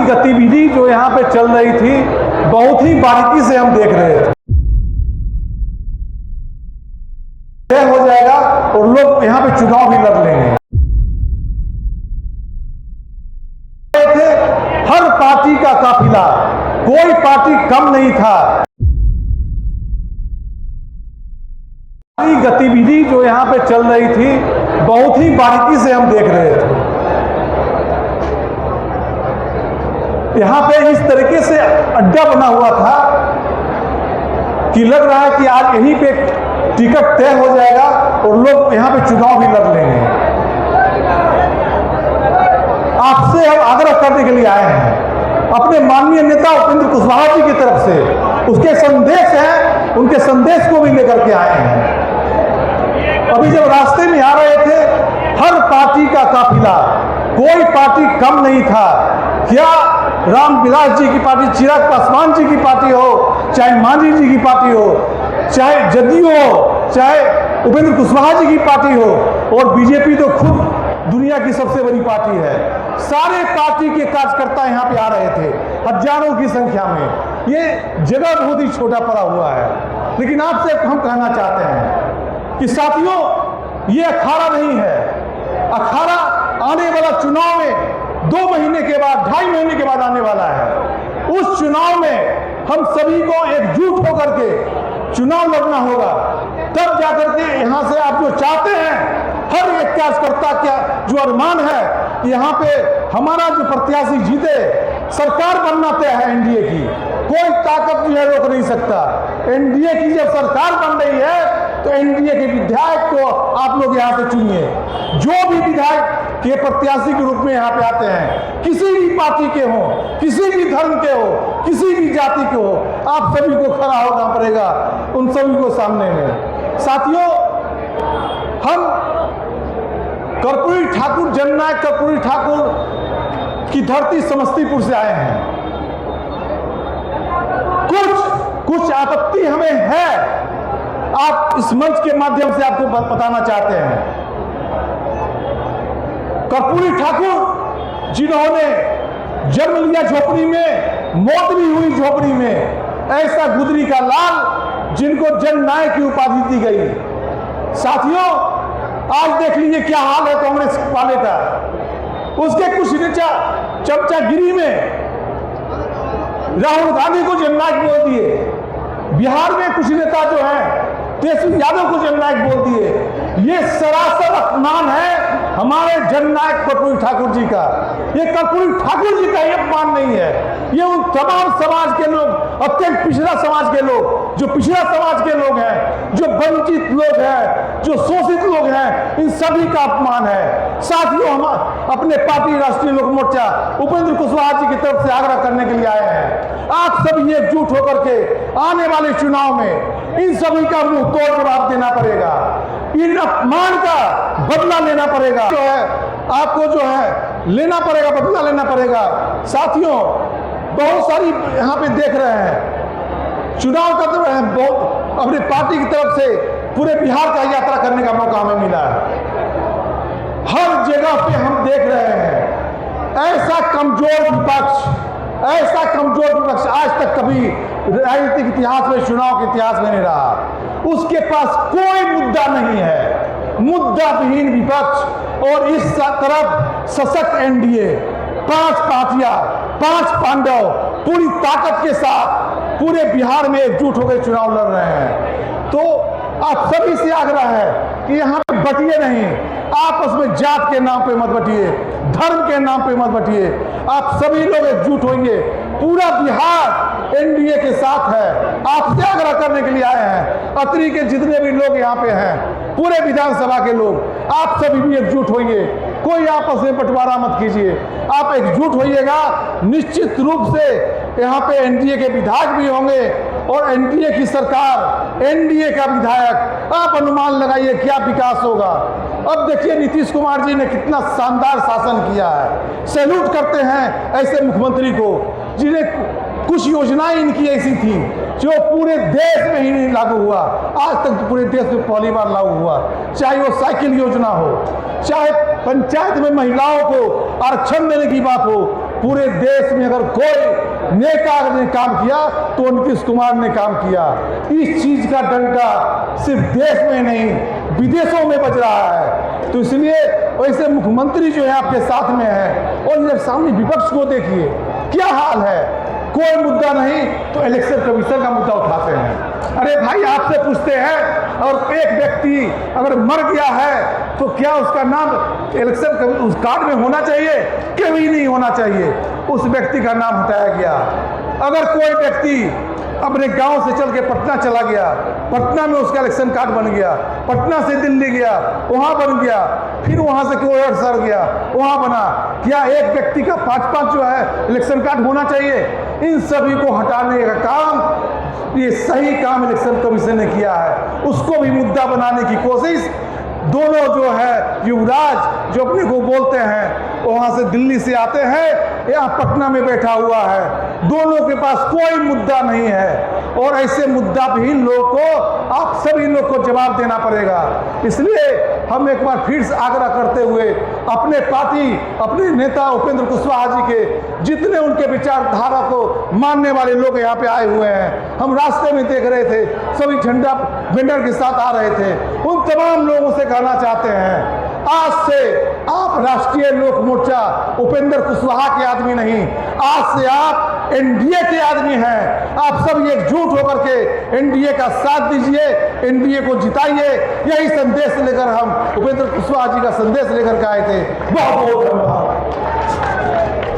गतिविधि जो यहाँ पे चल रही थी बहुत ही बारीकी से हम देख रहे थे। तय हो जाएगा और लोग यहाँ पे चुनाव भी लड़ लेंगे। हर पार्टी का काफिला, कोई पार्टी कम नहीं था। गतिविधि जो यहाँ पे चल रही थी बहुत ही बारीकी से हम देख रहे थे। यहाँ पे इस तरीके से अड्डा बना हुआ था कि लग रहा है कि आज यहीं पे टिकट तय हो जाएगा और लोग यहाँ पे चुनाव भी लड़ लेंगे। आपसे हम आग्रह करने के लिए आए हैं अपने माननीय नेता उपेंद्र कुशवाहा जी की तरफ से, उसके संदेश हैं, उनके संदेश को भी लेकर के आए हैं। अभी जब रास्ते में आ रहे थे, हर पार्टी का काफिला, कोई पार्टी कम नहीं था। क्या रामविलास जी की पार्टी, चिराग पासवान जी की पार्टी हो, चाहे मांझी जी की पार्टी हो, चाहे जदयू हो, चाहे उपेंद्र कुशवाहा जी की पार्टी हो, और बीजेपी तो खुद दुनिया की सबसे बड़ी पार्टी है। सारे पार्टी के कार्यकर्ता यहाँ पे आ रहे थे हजारों की संख्या में। ये जगह बहुत ही छोटा पड़ा हुआ है, लेकिन आपसे हम कहना चाहते हैं कि साथियों, ये अखाड़ा नहीं है। अखाड़ा आने वाला चुनाव में 2 महीने के बाद, 2.5 महीने के बाद आने वाला है। उस चुनाव में हम सभी को एकजुट होकर के चुनाव लड़ना होगा। तब जाकर के यहाँ से आप जो चाहते हैं, हर एक कार्यकर्ता का जो अरमान है कि यहाँ पे हमारा जो प्रत्याशी जीते, सरकार बनना तय है एनडीए की, कोई ताकत जो है रोक नहीं सकता। एनडीए की जब सरकार बन रही है तो एनडीए के विधायक को आप लोग यहाँ से चुनिए। जो भी विधायक के प्रत्याशी के रूप में यहाँ पे आते हैं, किसी भी पार्टी के हो, किसी भी धर्म के हो, किसी भी जाति के हो, आप सभी को खड़ा होना पड़ेगा उन सभी को सामने में। साथियों, हम कर्पूरी ठाकुर, जननायक कर्पूरी ठाकुर की धरती समस्तीपुर से आए हैं। कुछ आपत्ति हमें है, आप इस मंच के माध्यम से आपको बताना चाहते हैं। कर्पूरी ठाकुर जिन्होंने जन्म लिया झोपड़ी में, मौत भी हुई झोपड़ी में, ऐसा गुदरी का लाल जिनको जननायक की उपाधि दी गई। साथियों, आज देख लीजिए क्या हाल है कांग्रेस वाले का। उसके कुछ नेता चमचागिरी में राहुल गांधी को जननायक बोल दिए। बिहार में कुछ नेता जो हैं तेजस्वी यादव को जननायक बोल दिए। ये सरासर अपमान है हमारे जननायक कर्पूरी ठाकुर जी का। ये कर्पूरी ठाकुर जी का ये अपमान नहीं है, ये उन तमाम समाज के लोग, अत्यंत पिछड़ा समाज के लोग, जो पिछड़ा समाज के लोग हैं, जो वंचित लोग हैं, जो शोषित लोग हैं, इन सभी का अपमान है। साथियों, हम अपने पार्टी राष्ट्रीय लोक मोर्चा उपेंद्र कुशवाहा जी की तरफ से आग्रह करने के लिए आए हैं, आप सभी एकजुट होकर के आने वाले चुनाव में इन सभी का मुंह तोड़ जवाब देना पड़ेगा। इन अपमान का बदला लेना पड़ेगा, जो है आपको जो है लेना पड़ेगा, बदला लेना पड़ेगा। साथियों, बहुत सारी यहाँ पे देख रहे हैं, चुनाव कर रहे हैं, बहुत अपनी पार्टी की तरफ से पूरे बिहार का यात्रा करने का मौका हमें मिला है। हर जगह पे हम देख रहे हैं ऐसा कमजोर विपक्ष आज तक कभी राजनीतिक इतिहास में, चुनाव के इतिहास में नहीं रहा। उसके पास कोई मुद्दा नहीं है, मुद्दा विहीन विपक्ष। और इस तरफ सशक्त एनडीए, 5 पार्टियां, 5 पांडव पूरी ताकत के साथ पूरे बिहार में एकजुट होकर चुनाव लड़ रहे हैं। तो आप सभी से आग्रह है कि यहाँ पे बटिए नहीं, आपस में जात के नाम पे मत बटिए, धर्म के नाम पे मत बटिए। आप सभी लोग एकजुट होंगे, पूरा बिहार एनडीए के साथ है। आपसे आग्रह करने के लिए आए हैं, अतरी के जितने भी लोग यहाँ पे हैं, पूरे विधानसभा के लोग, आप सभी भी एकजुट होंगे। कोई आपस में बंटवारा मत कीजिए, आप एकजुट होइएगा। निश्चित रूप से यहाँ पे एनडीए के विधायक भी होंगे और एनडीए की सरकार, एनडीए का विधायक, आप अनुमान लगाइए क्या विकास होगा। अब देखिए नीतीश कुमार जी ने कितना शानदार शासन किया है। सैल्यूट करते हैं ऐसे मुख्यमंत्री को, जिन्हें कुछ योजनाएं इनकी ऐसी थी जो पूरे देश में ही नहीं लागू हुआ। आज तक तो पूरे देश में पहली बार लागू हुआ, चाहे वो साइकिल योजना हो, चाहे पंचायत में महिलाओं को आरक्षण देने की बात हो, पूरे देश में अगर कोई नेता ने काम किया तो नीतीश कुमार ने काम किया। इस चीज का डंका सिर्फ देश में नहीं विदेशों में बज रहा है। तो इसलिए वैसे मुख्यमंत्री जो है आपके साथ में है और इधर सामने विपक्ष को देखिए क्या हाल है, कोई मुद्दा नहीं तो इलेक्शन कमीशन का मुद्दा उठाते हैं। अरे भाई आपसे पूछते हैं और एक व्यक्ति अगर मर गया है तो क्या उसका नाम इलेक्शन उस कार्ड में होना चाहिए? कभी नहीं होना चाहिए, उस व्यक्ति का नाम हटाया गया। अगर कोई व्यक्ति अपने गांव से चल के पटना चला गया, पटना में उसका इलेक्शन कार्ड बन गया, पटना से दिल्ली गया वहां बन गया, फिर वहां से कोई और शहर गया वहां बना, क्या एक व्यक्ति का 5-5 जो है इलेक्शन कार्ड होना चाहिए? इन सभी को हटाने का काम, ये सही काम इलेक्शन कमीशन ने किया है। उसको भी मुद्दा बनाने की कोशिश दोनों जो है युवराज जो अपने को बोलते हैं वहां से दिल्ली से आते हैं, यहाँ पटना में बैठा हुआ है, दोनों के पास कोई मुद्दा नहीं है और ऐसे मुद्दा विहीन लोगों को आप सभी लोग को जवाब देना पड़ेगा। इसलिए हम एक बार फिर से आग्रह करते हुए अपने पार्टी अपने नेता उपेंद्र कुशवाहा जी के जितने उनके विचारधारा को मानने वाले लोग यहाँ पे आए हुए हैं, हम रास्ते में देख रहे थे सभी झंडा बैनर के साथ आ रहे थे, उन तमाम लोगों से कहना चाहते हैं आज से आप राष्ट्रीय लोक मोर्चा उपेंद्र कुशवाहा के आदमी नहीं, आज से आप एनडीए के आदमी हैं। आप सब एकजुट होकर के एनडीए का साथ दीजिए, एनडीए को जिताइए। यही संदेश लेकर हम उपेंद्र कुशवाहा जी का संदेश लेकर के आए थे। बहुत बहुत धन्यवाद।